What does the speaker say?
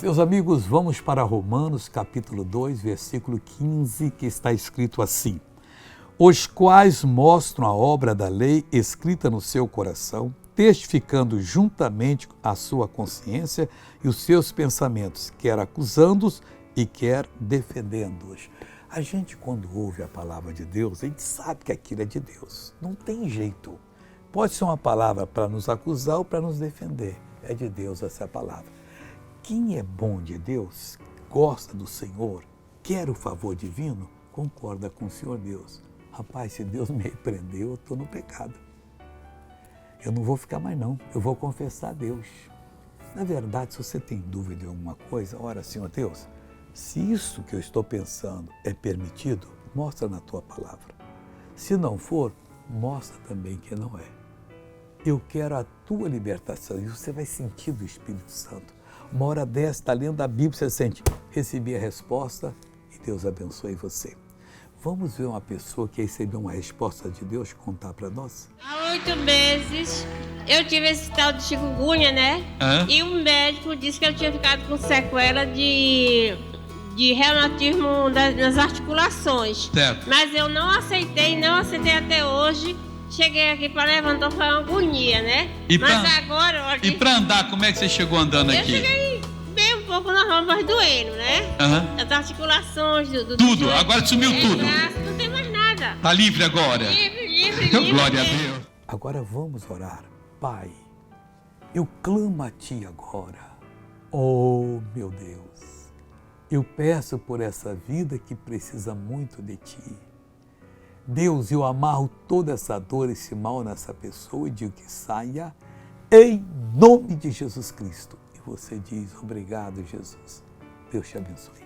Meus amigos, vamos para Romanos capítulo 2, versículo 15, que está escrito assim: os quais mostram a obra da lei escrita no seu coração, testificando juntamente a sua consciência e os seus pensamentos, quer acusando-os e quer defendendo-os. A gente, quando ouve a palavra de Deus, a gente sabe que aquilo é de Deus. Não tem jeito. Pode ser uma palavra para nos acusar ou para nos defender. É de Deus essa palavra. Quem é bom de Deus, gosta do Senhor, quer o favor divino, concorda com o Senhor Deus. Rapaz, se Deus me repreendeu, eu estou no pecado. Eu não vou ficar mais não, eu vou confessar a Deus. Na verdade, se você tem dúvida em alguma coisa, ora, Senhor Deus, se isso que eu estou pensando é permitido, mostra na tua palavra. Se não for, mostra também que não é. Eu quero a tua libertação e você vai sentir do Espírito Santo. Uma hora dessa, está lendo a Bíblia, você sente, recebi a resposta e Deus abençoe você. Vamos ver uma pessoa que recebeu uma resposta de Deus contar para nós? Há 8 meses eu tive esse tal de chikungunya, né? E o médico disse que eu tinha ficado com sequela de reumatismo nas articulações. Certo. Mas eu não aceitei até hoje. Cheguei aqui para levantar, foi uma agonia, né? Agora, olha... E para andar, como é que você chegou andando aqui? Eu cheguei bem um pouco normal, mas doendo, né? As articulações, tudo, agora sumiu tudo. Não tem mais nada. Tá livre agora? Livre. Glória a Deus. Agora vamos orar. Pai, eu clamo a Ti agora. Oh, meu Deus, eu peço por essa vida que precisa muito de Ti. Deus, eu amarro toda essa dor, esse mal nessa pessoa e digo que saia em nome de Jesus Cristo. E você diz, obrigado, Jesus. Deus te abençoe.